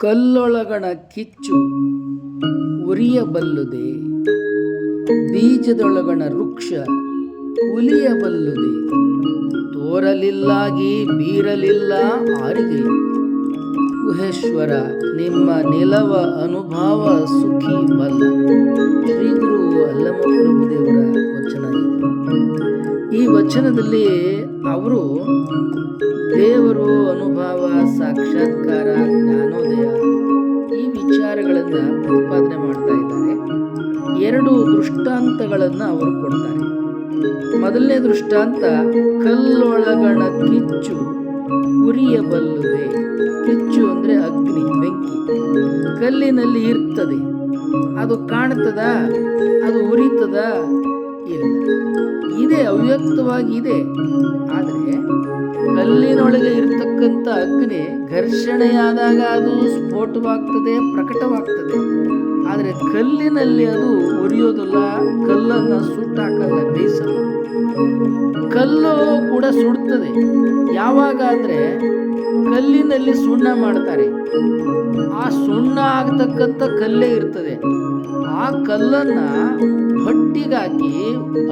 ಕಲ್ಲೊಳಗಣ ಕಿಚ್ಚು ಉರಿಯಬಲ್ಲುದೆ, ಬೀಜದೊಳಗಣ ವೃಕ್ಷ ಉಲಿಯಬಲ್ಲುದೆ. ತೋರಲಿಲ್ಲಾಗಿ ಬೀರಲಿಲ್ಲ ಆರಿಗೆ, ಗುಹೇಶ್ವರ ನಿಮ್ಮ ನಿಲವ ಅನುಭವ ಸುಖಿ ಬಲ್ಲ. ಶ್ರೀ ಗುರು ಅಲ್ಲಮಪ್ರಭುದೇವರ ವಚನ ಇದು. ಈ ವಚನದಲ್ಲಿ ಅವರು ದೇವರು, ಅನುಭವ, ಸಾಕ್ಷಾತ್ಕಾರ, ಜ್ಞಾನೋದಯ ಈ ವಿಚಾರಗಳನ್ನು ಪ್ರತಿಪಾದನೆ ಮಾಡ್ತಾ ಇದ್ದಾರೆ. ಎರಡು ದೃಷ್ಟಾಂತಗಳನ್ನು ಅವರು ಕೊಡ್ತಾರೆ. ಮೊದಲನೇ ದೃಷ್ಟಾಂತ, ಕಲ್ಲೊಳಗಣ ಕಿಚ್ಚು ಉರಿಯಬಲ್ಲುದೆ. ಕಿಚ್ಚು ಅಂದರೆ ಅಗ್ನಿ, ಬೆಂಕಿ ಕಲ್ಲಿನಲ್ಲಿ ಇರ್ತದೆ. ಅದು ಕಾಣ್ತದ, ಅದು ಉರಿತದ? ಇಲ್ಲ, ಇದೆ, ಅವ್ಯಕ್ತವಾಗಿ ಇದೆ. ಆದರೆ ಕಲ್ಲಿನೊಳಗೆ ಇರತಕ್ಕಂಥ ಅಗ್ನಿ ಘರ್ಷಣೆಯಾದಾಗ ಅದು ಸ್ಫೋಟವಾಗ್ತದೆ, ಪ್ರಕಟವಾಗ್ತದೆ. ಆದರೆ ಕಲ್ಲಿನಲ್ಲಿ ಅದು ಉರಿಯೋದಿಲ್ಲ, ಕಲ್ಲನ್ನು ಸುಟ್ಟಾಕಲ್ಲ, ಬೇಯಿಸಲ್ಲ. ಕಲ್ಲು ಕೂಡ ಸುಡ್ತದೆ. ಯಾವಾಗ ಅಂದರೆ ಕಲ್ಲಿನಲ್ಲಿ ಸುಣ್ಣ ಮಾಡ್ತಾರೆ. ಆ ಸುಣ್ಣ ಆಗ್ತಕ್ಕಂಥ ಕಲ್ಲೇ ಇರ್ತದೆ. ಆ ಕಲ್ಲನ್ನು ಹೊಟ್ಟಿಗಾಕಿ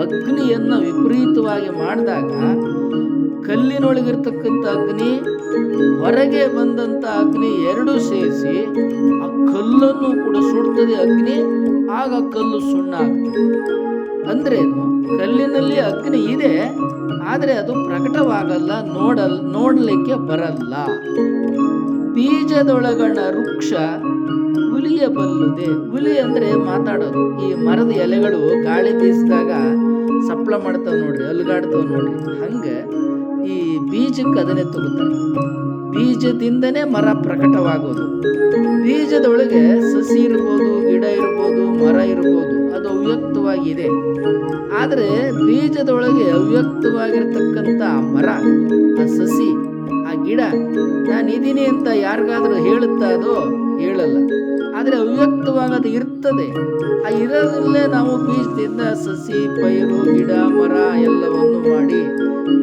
ಅಗ್ನಿಯನ್ನು ವಿಪರೀತವಾಗಿ ಮಾಡಿದಾಗ ಕಲ್ಲಿನೊಳಗಿರ್ತಕ್ಕಂಥ ಅಗ್ನಿ, ಹೊರಗೆ ಬಂದಂಥ ಅಗ್ನಿ ಎರಡೂ ಸೇರಿಸಿ ಆ ಕಲ್ಲನ್ನು ಕೂಡ ಸುಡ್ತದೆ ಅಗ್ನಿ. ಆಗ ಕಲ್ಲು ಸುಣ್ಣ ಆಗ್ತದೆ. ಅಂದ್ರೇನು? ಕಲ್ಲಿನಲ್ಲಿ ಅಗ್ನಿ ಇದೆ, ಆದರೆ ಅದು ಪ್ರಕಟವಾಗಲ್ಲ, ನೋಡಲಿಕ್ಕೆ ಬರಲ್ಲ. ಬೀಜದೊಳಗಣ ವೃಕ್ಷ ಉಲಿಯಬಲ್ಲುದೆ. ಉಲಿ ಅಂದರೆ ಮಾತಾಡೋದು. ಈ ಮರದ ಎಲೆಗಳು ಗಾಳಿ ಬೀಸಿದಾಗ ಸಪ್ಪಳ ಮಾಡ್ತಾವೆ ನೋಡ್ರಿ, ಅಲ್ಗಾಡ್ತಾವೆ ನೋಡ್ರಿ. ಹಂಗೆ ಈ ಬೀಜಕ್ಕೆ ಅದನ್ನೇ ತಗೋತಾರೆ. ಬೀಜದಿಂದನೇ ಮರ ಪ್ರಕಟವಾಗೋದು. ಬೀಜದೊಳಗೆ ಸಸಿ ಇರ್ಬೋದು, ಗಿಡ ಇರ್ಬೋದು, ಮರ ಇರ್ಬೋದು, ಅದು ಅವ್ಯಕ್ತವಾಗಿದೆ. ಆದರೆ ಬೀಜದೊಳಗೆ ಅವ್ಯಕ್ತವಾಗಿರ್ತಕ್ಕಂಥ ಮರ, ಆ ಸಸಿ, ಆ ಗಿಡ ನಾನಿದ್ದೀನಿ ಅಂತ ಯಾರಿಗಾದ್ರೂ ಹೇಳುತ್ತಾ? ಅದು ಹೇಳಲ್ಲ. ಆದರೆ ಅವ್ಯಕ್ತವಾಗದು ಇರ್ತದೆ. ಆ ಇರೋದ್ರಲ್ಲೇ ನಾವು ಬೀಜದಿಂದ ಸಸಿ, ಪೈರು, ಗಿಡ, ಮರ ಎಲ್ಲವನ್ನು ಮಾಡಿ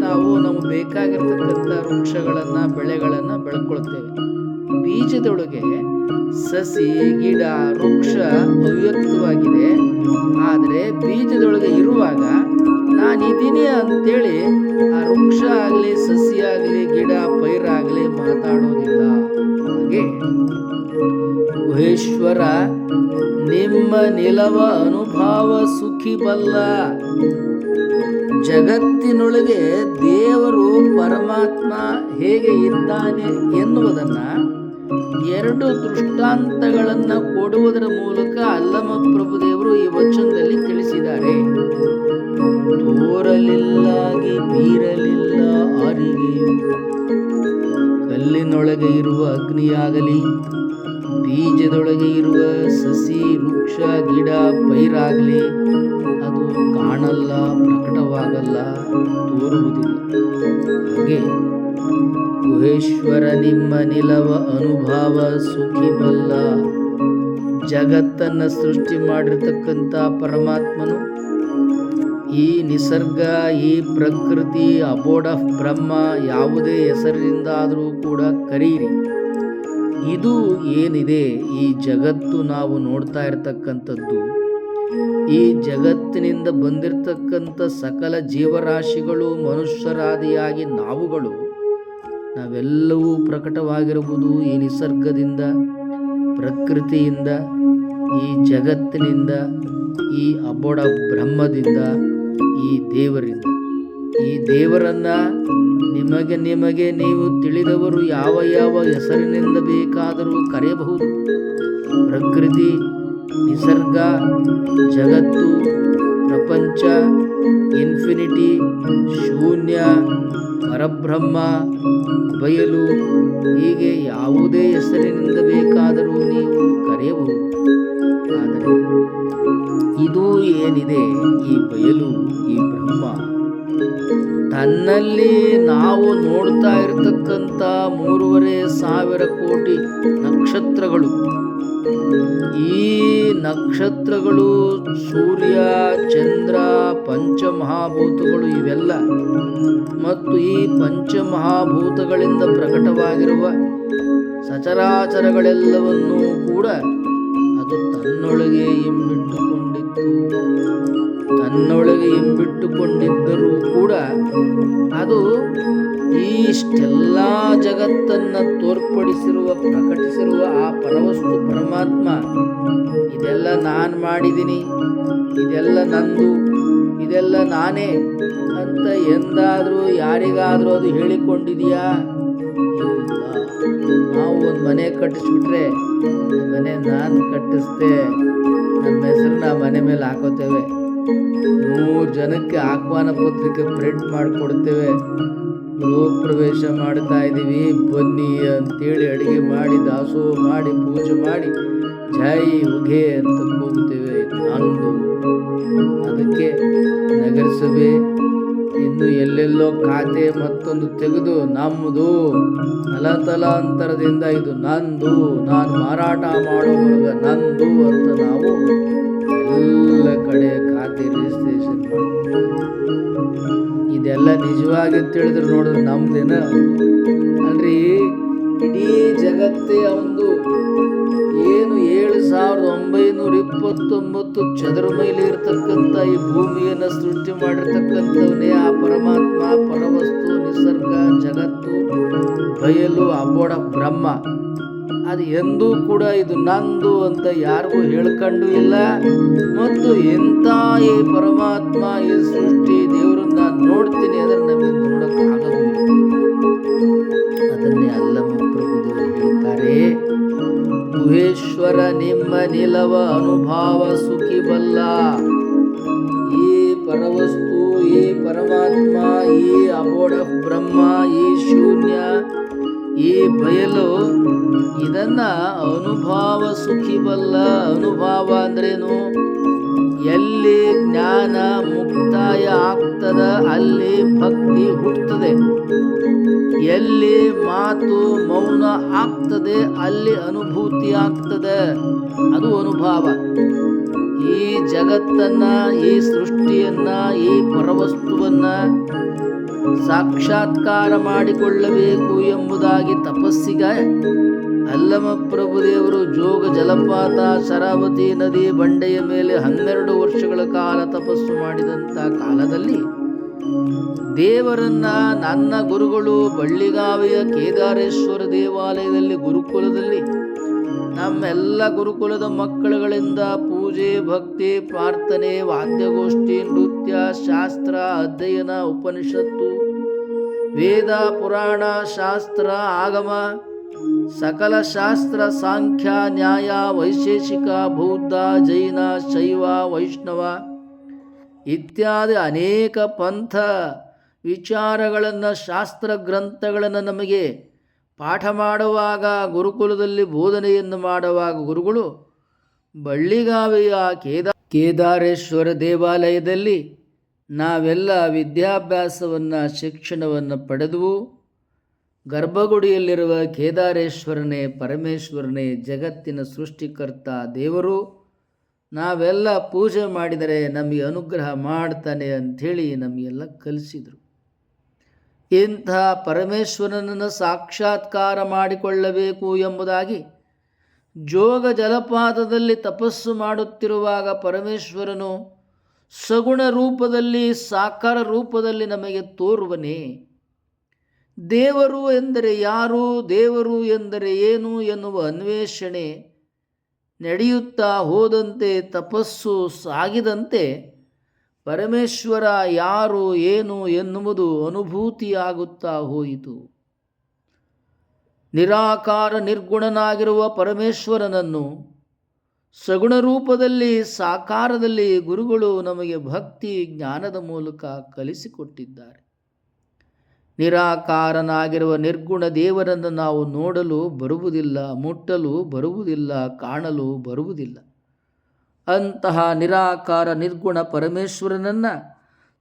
ನಾವು ನಮಗೆ ಬೇಕಾಗಿರ್ತಕ್ಕಂಥ ವೃಕ್ಷಗಳನ್ನು, ಬೆಳೆಗಳನ್ನು ಬೆಳ್ಕೊಳ್ತೇವೆ. ಬೀಜದೊಳಗೆ ಸಸಿ, ಗಿಡ, ವೃಕ್ಷ ಅವ್ಯಕ್ತವಾಗಿದೆ. ಆದರೆ ಬೀಜದೊಳಗೆ ಇರುವಾಗ ನಾನಿದ್ದೀನಿ ಅಂತೇಳಿ ಆ ವೃಕ್ಷ ಆಗಲಿ, ಸಸಿ ಆಗಲಿ, ಗಿಡ, ಪೈರಾಗಲಿ ಮಾತಾಡೋದಿಲ್ಲ. ಹಾಗೆ ಗುಹೇಶ್ವರ ನಿಮ್ಮ ನಿಲವ ಅನುಭವ ಸುಖಿ ಬಲ್ಲ. ಜಗತ್ತಿನೊಳಗೆ ದೇವರು, ಪರಮಾತ್ಮ ಹೇಗೆ ಇದ್ದಾನೆ ಎನ್ನುವುದನ್ನ ಎರಡು ದೃಷ್ಟಾಂತಗಳನ್ನು ಕೊಡುವುದರ ಮೂಲಕ ಅಲ್ಲಮಪ್ರಭುದೇವರು ಈ ವಚನದಲ್ಲಿ ತಿಳಿಸಿದ್ದಾರೆ. ತೋರಲಿಲ್ಲಾಗಿ ಬೀರಲಿಲ್ಲ ಆರಿಗೆಯು. ಕಲ್ಲಿನೊಳಗೆ ಇರುವ ಅಗ್ನಿಯಾಗಲಿ, ಬೀಜದೊಳಗೆ ಇರುವ ಸಸಿ, ವೃಕ್ಷ, ಗಿಡ, ಪೈರಾಗಲಿ ಅದು ಕಾಣಲ್ಲ, ಪ್ರಕಟವಾಗಲ್ಲ, ತೋರುವುದಿಲ್ಲ. ಹಾಗೆ ಗುಹೇಶ್ವರ ನಿಮ್ಮ ನಿಲವ ಅನುಭವ ಸುಖಿ ಬಲ್ಲ. ಜಗತ್ತನ್ನು ಸೃಷ್ಟಿ ಮಾಡಿರ್ತಕ್ಕಂಥ ಪರಮಾತ್ಮನು ಈ ನಿಸರ್ಗ, ಈ ಪ್ರಕೃತಿ, ಅಬೋರ್ಡ್ ಆಫ್ ಬ್ರಹ್ಮ, ಯಾವುದೇ ಹೆಸರಿನಿಂದಾದರೂ ಕೂಡ ಕರೀರಿ, ಇದು ಏನಿದೆ ಈ ಜಗತ್ತು, ನಾವು ನೋಡ್ತಾ ಇರತಕ್ಕಂಥದ್ದು, ಈ ಜಗತ್ತಿನಿಂದ ಬಂದಿರತಕ್ಕಂಥ ಸಕಲ ಜೀವರಾಶಿಗಳು, ಮನುಷ್ಯರಾದಿಯಾಗಿ ನಾವೆಲ್ಲವೂ ಪ್ರಕಟವಾಗಿರುವುದು ಈ ನಿಸರ್ಗದಿಂದ, ಪ್ರಕೃತಿಯಿಂದ, ಈ ಜಗತ್ತಿನಿಂದ, ಈ ಅಬೋರ್ಡ್ ಆಫ್ ಬ್ರಹ್ಮದಿಂದ, ಈ ದೇವರಿಂದ. ಈ ದೇವರನ್ನ ನಿಮಗೆ ನೀವು ತಿಳಿದವರು ಯಾವ ಯಾವ ಹೆಸರಿನಿಂದ ಬೇಕಾದರೂ ಕರೆಯಬಹುದು. ಪ್ರಕೃತಿ, ನಿಸರ್ಗ, ಜಗತ್ತು, ಪ್ರಪಂಚ, ಇನ್ಫಿನಿಟಿ, ಶೂನ್ಯ, ಪರಬ್ರಹ್ಮ, ಬಯಲು, ಹೀಗೆ ಯಾವುದೇ ಹೆಸರಿನಿಂದ ಬೇಕಾದರೂ ನೀವು ಕರೆಯಬಹುದು. ಆದರೆ ಇದು ಏನಿದೆ, ಈ ಬಯಲು, ಈ ಬ್ರಹ್ಮ, ತನ್ನಲ್ಲಿ ನಾವು ನೋಡ್ತಾ ಇರತಕ್ಕಂಥ 3,500 ಕೋಟಿ ನಕ್ಷತ್ರಗಳು, ಈ ನಕ್ಷತ್ರಗಳು, ಸೂರ್ಯ, ಚಂದ್ರ, ಪಂಚಮಹಾಭೂತಗಳು ಇವೆಲ್ಲ, ಮತ್ತು ಈ ಪಂಚಮಹಾಭೂತಗಳಿಂದ ಪ್ರಕಟವಾಗಿರುವ ಸಚರಾಚರಗಳೆಲ್ಲವನ್ನೂ ಕೂಡ ಅದು ತನ್ನೊಳಗೆ ಇಂಬಿಟ್ಟುಕೊಂಡಿತ್ತು. ತನ್ನೊಳಗೆ ಇಂಬಿಟ್ಟುಕೊಂಡಿದ್ದರೂ ಕೂಡ ಅದು ಇಷ್ಟೆಲ್ಲ ಜಗತ್ತನ್ನು ತೋರ್ಪಡಿಸಿರುವ, ಪ್ರಕಟಿಸಿರುವ ಆ ಪರವಸ್ತು ಪರಮಾತ್ಮ ಇದೆಲ್ಲ ನಾನು ಮಾಡಿದ್ದೀನಿ, ಇದೆಲ್ಲ ನಂದು, ಇದೆಲ್ಲ ನಾನೇ ಅಂತ ಎಂದಾದರೂ ಯಾರಿಗಾದರೂ ಅದು ಹೇಳಿಕೊಂಡಿದೆಯಾ? ಇಲ್ಲ. ನಾವು ಒಂದು ಮನೆ ಕಟ್ಟಿಸ್ಬಿಟ್ರೆ ಮನೆ ನಾನು ಕಟ್ಟಿಸ್ದೆ, ನಮ್ಮ ಹೆಸರನ್ನ ಮನೆ ಮೇಲೆ ಹಾಕೋತೇವೆ, 100 ಜನಕ್ಕೆ ಆಹ್ವಾನ ಪತ್ರಿಕೆ ಪ್ರಿಂಟ್ ಮಾಡಿಕೊಡ್ತೇವೆ, ಗೃಹ ಪ್ರವೇಶ ಮಾಡ್ತಾ ಇದ್ದೀವಿ ಬನ್ನಿ ಅಂತೇಳಿ ಅಡುಗೆ ಮಾಡಿ ದಾಸೋಹ ಮಾಡಿ ಪೂಜೆ ಮಾಡಿ ಜೈ ಉಘೆ ಅಂತ ಕೂಗ್ತೇವೆ. ನಂದು. ಅದಕ್ಕೆ ನಗರಸಭೆ ಇನ್ನು ಎಲ್ಲೆಲ್ಲೋ ಖಾತೆ ಮತ್ತೊಂದು ತೆಗೆದು ನಮ್ಮದು ತಲಾಂತರದಿಂದ ಇದು ನಂದು, ನಾನು ಮಾರಾಟ ಮಾಡೋವರೆಗ ನಂದು ಅಂತ ನಾವು ಎಲ್ಲ ಕಡೆ ಖಾತೆ ರಿಜಿಸ್ಟ್ರೇಷನ್ ಮಾಡ್ತೀವಿ. ಇದೆಲ್ಲ ನಿಜವಾಗಿ ತಿಳಿದ್ರೆ ನೋಡಿದ್ರೆ ನಮ್ದೇನ ಅಲ್ರಿ? ಇಡೀ ಜಗತ್ತೇ ಒಂದು ಏನು 7,929 ಚದರ ಮೈಲಿ ಇರತಕ್ಕಂಥ ಈ ಭೂಮಿಯನ್ನು ಸೃಷ್ಟಿ ಮಾಡಿರ್ತಕ್ಕಂಥವನೇ ಆ ಪರಮಾತ್ಮ, ಪರವಸ್ತು, ನಿಸರ್ಗ, ಜಗತ್ತು, ಬಯಲು, ಅಬೋಡ ಬ್ರಹ್ಮ. ಅದು ಎಂದೂ ಕೂಡ ಇದು ನಂದು ಅಂತ ಯಾರಿಗೂ ಹೇಳ್ಕೊಂಡು ಇಲ್ಲ. ಮತ್ತು ಎಂಥ ಈ ಪರಮಾತ್ಮ, ಈ ಸೃಷ್ಟಿ ದೇವರನ್ನ ನೋಡ್ತೀನಿ ಅಂದ್ರೆ ನಮಗೆ ನೋಡಕ್ಕಾಗೋದಿಲ್ಲ. ಅದನ್ನೇ ಅಲ್ಲಮ ಪ್ರಭುದೇವರು ಹೇಳ್ತಾರೆ, ಗುಹೇಶ್ವರ ನಿಮ್ಮ ನಿಲವ ಅನುಭವ ಸುಖಿ ಬಲ್ಲ. ಈ ಪರವಸ್ತು, ಈ ಪರಮಾತ್ಮ, ಈ ಅಬೋಡ ಬ್ರಹ್ಮ, ಈ ಶೂನ್ಯ, ಈ ಬಯಲು, ಇದನ್ನ ಅನುಭವ ಸುಖಿ ಬಲ್ಲ. ಅನುಭವ ಅಂದ್ರೇನು? ಎಲ್ಲಿ ಜ್ಞಾನ ಮುಕ್ತಾಯ ಆಗ್ತದ ಅಲ್ಲಿ ಭಕ್ತಿ ಹುಟ್ಟುತ್ತದೆ. ಎಲ್ಲಿ ಮಾತು ಮೌನ ಆಗ್ತದೆ ಅಲ್ಲಿ ಅನುಭೂತಿ ಆಗ್ತದೆ. ಅದು ಅನುಭವ. ಈ ಜಗತ್ತನ್ನ, ಈ ಸೃಷ್ಟಿಯನ್ನ, ಈ ಪರವಸ್ತುವನ್ನ ಸಾಕ್ಷಾತ್ಕಾರ ಮಾಡಿಕೊಳ್ಳಬೇಕು ಎಂಬುದಾಗಿ ತಪಸ್ಸಿಗೆ ಅಲ್ಲಮ ಪ್ರಭುದೇವರು ಜೋಗ ಜಲಪಾತ ಶರಾವತಿ ನದಿ ಬಂಡೆಯ ಮೇಲೆ 12 ವರ್ಷಗಳ ಕಾಲ ತಪಸ್ಸು ಮಾಡಿದಂಥ ಕಾಲದಲ್ಲಿ ದೇವರನ್ನ ನನ್ನ ಗುರುಗಳು ಬಳ್ಳಿಗಾವಿಯ ಕೇದಾರೇಶ್ವರ ದೇವಾಲಯದಲ್ಲಿ ಗುರುಕುಲದಲ್ಲಿ ನಮ್ಮೆಲ್ಲ ಗುರುಕುಲದ ಮಕ್ಕಳುಗಳಿಂದ ಪೂಜೆ, ಭಕ್ತಿ, ಪ್ರಾರ್ಥನೆ, ವಾದ್ಯಗೋಷ್ಠಿ, ನೃತ್ಯ, ಶಾಸ್ತ್ರ ಅಧ್ಯಯನ, ಉಪನಿಷತ್ತು, ವೇದ, ಪುರಾಣ, ಶಾಸ್ತ್ರ, ಆಗಮ, ಸಕಲ ಶಾಸ್ತ್ರ, ಸಾಂಖ್ಯ, ನ್ಯಾಯ, ವೈಶೇಷಿಕ, ಬೌದ್ಧ, ಜೈನ, ಶೈವ, ವೈಷ್ಣವ ಇತ್ಯಾದಿ ಅನೇಕ ಪಂಥ ವಿಚಾರಗಳನ್ನು, ಶಾಸ್ತ್ರ ಗ್ರಂಥಗಳನ್ನು ನಮಗೆ ಪಾಠ ಮಾಡುವಾಗ, ಗುರುಕುಲದಲ್ಲಿ ಬೋಧನೆಯನ್ನು ಮಾಡುವಾಗ ಗುರುಗಳು ಬಳ್ಳಿಗಾವಿಯ ಕೇದಾರೇಶ್ವರ ದೇವಾಲಯದಲ್ಲಿ ನಾವೆಲ್ಲ ವಿದ್ಯಾಭ್ಯಾಸವನ್ನು, ಶಿಕ್ಷಣವನ್ನು ಪಡೆದವು. ಗರ್ಭಗುಡಿಯಲ್ಲಿರುವ ಕೇದಾರೇಶ್ವರನೇ, ಪರಮೇಶ್ವರನೇ, ಜಗತ್ತಿನ ಸೃಷ್ಟಿಕರ್ತ ದೇವರು. ನಾವೆಲ್ಲ ಪೂಜೆ ಮಾಡಿದರೆ ನಮಗೆ ಅನುಗ್ರಹ ಮಾಡ್ತಾನೆ ಅಂಥೇಳಿ ನಮಗೆಲ್ಲ ಕಲಿಸಿದರು. ಇಂಥ ಪರಮೇಶ್ವರನನ್ನು ಸಾಕ್ಷಾತ್ಕಾರ ಮಾಡಿಕೊಳ್ಳಬೇಕು ಎಂಬುದಾಗಿ ಜೋಗ ಜಲಪಾತದಲ್ಲಿ ತಪಸ್ಸು ಮಾಡುತ್ತಿರುವಾಗ ಪರಮೇಶ್ವರನು ಸಗುಣ ರೂಪದಲ್ಲಿ, ಸಾಕಾರ ರೂಪದಲ್ಲಿ ನಮಗೆ ತೋರುವನೇ. ದೇವರು ಎಂದರೆ ಯಾರು, ದೇವರು ಎಂದರೆ ಏನು ಎನ್ನುವ ಅನ್ವೇಷಣೆ ನಡೆಯುತ್ತಾ ಹೋದಂತೆ, ತಪಸ್ಸು ಸಾಗಿದಂತೆ ಪರಮೇಶ್ವರ ಯಾರು ಏನು ಎನ್ನುವುದು ಅನುಭೂತಿಯಾಗುತ್ತಾ ಹೋಯಿತು. ನಿರಾಕಾರ ನಿರ್ಗುಣನಾಗಿರುವ ಪರಮೇಶ್ವರನನ್ನು ಸಗುಣ ರೂಪದಲ್ಲಿ, ಸಾಕಾರದಲ್ಲಿ ಗುರುಗಳು ನಮಗೆ ಭಕ್ತಿ ಜ್ಞಾನದ ಮೂಲಕ ಕಲಿಸಿಕೊಟ್ಟಿದ್ದಾರೆ. ನಿರಾಕಾರನಾಗಿರುವ ನಿರ್ಗುಣ ದೇವರನ್ನು ನಾವು ನೋಡಲು ಬರುವುದಿಲ್ಲ, ಮುಟ್ಟಲು ಬರುವುದಿಲ್ಲ, ಕಾಣಲು ಬರುವುದಿಲ್ಲ. ಅಂತಹ ನಿರಾಕಾರ ನಿರ್ಗುಣ ಪರಮೇಶ್ವರನನ್ನು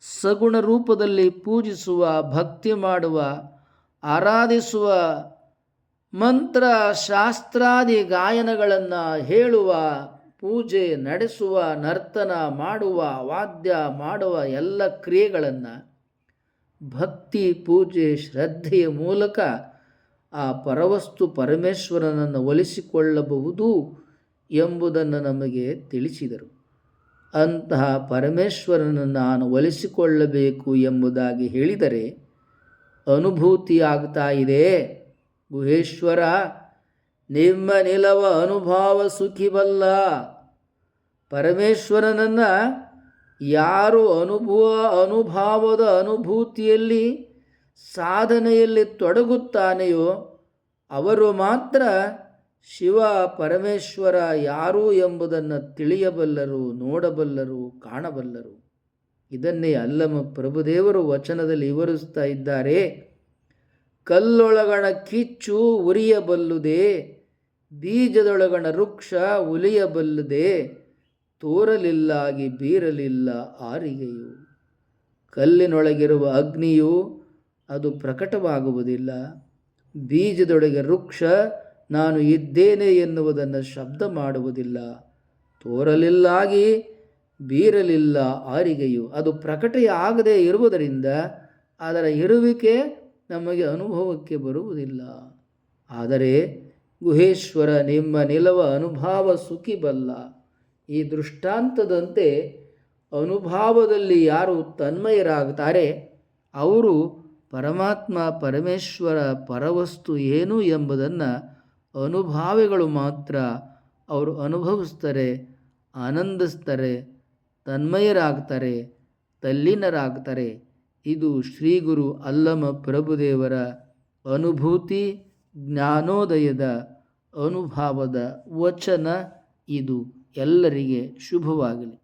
ಸಗುಣ ರೂಪದಲ್ಲಿ ಪೂಜಿಸುವ, ಭಕ್ತಿ ಮಾಡುವ, ಆರಾಧಿಸುವ, ಮಂತ್ರ ಶಾಸ್ತ್ರಾದಿ ಗಾಯನಗಳನ್ನು ಹೇಳುವ, ಪೂಜೆ ನಡೆಸುವ, ನರ್ತನ ಮಾಡುವ, ವಾದ್ಯ ಮಾಡುವ ಎಲ್ಲ ಕ್ರಿಯೆಗಳನ್ನು ಭಕ್ತಿ, ಪೂಜೆ, ಶ್ರದ್ಧೆಯ ಮೂಲಕ ಆ ಪರವಸ್ತು ಪರಮೇಶ್ವರನನ್ನು ಒಲಿಸಿಕೊಳ್ಳಬಹುದು ಎಂಬುದನ್ನು ನಮಗೆ ತಿಳಿಸಿದರು. ಅಂತಹ ಪರಮೇಶ್ವರನನ್ನು ನಾನು ಒಲಿಸಿಕೊಳ್ಳಬೇಕು ಎಂಬುದಾಗಿ ಹೇಳಿದರೆ ಅನುಭೂತಿಯಾಗ್ತಾ ಇದೆ. ಗುಹೇಶ್ವರ, ನಿಮ್ಮ ನಿಲವ ಅನುಭವ ಸುಖಿಬಲ್ಲ. ಪರಮೇಶ್ವರನನ್ನು ಯಾರು ಅನುಭವದ ಅನುಭೂತಿಯಲ್ಲಿ ಸಾಧನೆಯಲ್ಲಿ ತೊಡಗುತ್ತಾನೆಯೋ ಅವರು ಮಾತ್ರ ಶಿವ ಪರಮೇಶ್ವರ ಯಾರು ಎಂಬುದನ್ನು ತಿಳಿಯಬಲ್ಲರು, ನೋಡಬಲ್ಲರು, ಕಾಣಬಲ್ಲರು. ಇದನ್ನೇ ಅಲ್ಲಮ ಪ್ರಭುದೇವರು ವಚನದಲ್ಲಿ ವಿವರಿಸ್ತಾ ಇದ್ದಾರೆ. ಕಲ್ಲೊಳಗಣ ಕಿಚ್ಚು ಉರಿಯಬಲ್ಲುದೇ, ಬೀಜದೊಳಗಣ ವೃಕ್ಷ ಉಲಿಯಬಲ್ಲುದೇ, ತೋರಲಿಲ್ಲಾಗಿ ಬೀರಲಿಲ್ಲ ಆರಿಗೆಯು. ಕಲ್ಲಿನೊಳಗಿರುವ ಅಗ್ನಿಯು ಅದು ಪ್ರಕಟವಾಗುವುದಿಲ್ಲ. ಬೀಜದೊಳಗೆ ವೃಕ್ಷ ನಾನು ಇದ್ದೇನೆ ಎನ್ನುವುದನ್ನು ಶಬ್ದ ಮಾಡುವುದಿಲ್ಲ. ತೋರಲಿಲ್ಲಾಗಿ ಬೀರಲಿಲ್ಲ ಆರಿಗೆಯು. ಅದು ಪ್ರಕಟೆಯಾಗದೇ ಇರುವುದರಿಂದ ಅದರ ಇರುವಿಕೆ ನಮಗೆ ಅನುಭವಕ್ಕೆ ಬರುವುದಿಲ್ಲ. ಆದರೆ ಗುಹೇಶ್ವರ, ನಿಮ್ಮ ನಿಲವ ಅನುಭವ ಸುಖಿಬಲ್ಲ. ಈ ದೃಷ್ಟಾಂತದಂತೆ ಅನುಭವದಲ್ಲಿ ಯಾರು ತನ್ಮಯರಾಗ್ತಾರೆ ಅವರು ಪರಮಾತ್ಮ ಪರಮೇಶ್ವರ ಪರವಸ್ತು ಏನು ಎಂಬುದನ್ನು ಅನುಭಾವಿಗಳು ಮಾತ್ರ ಅವರು ಅನುಭವಿಸ್ತಾರೆ, ಆನಂದಿಸ್ತಾರೆ, ತನ್ಮಯರಾಗ್ತಾರೆ, ತಲ್ಲೀನರಾಗ್ತಾರೆ. ಇದು ಶ್ರೀ ಗುರು ಅಲ್ಲಮ ಪ್ರಭುದೇವರ ಅನುಭೂತಿ ಜ್ಞಾನೋದಯದ ಅನುಭವದ ವಚನ. ಇದು ಎಲ್ಲರಿಗೆ ಶುಭವಾಗಲಿ.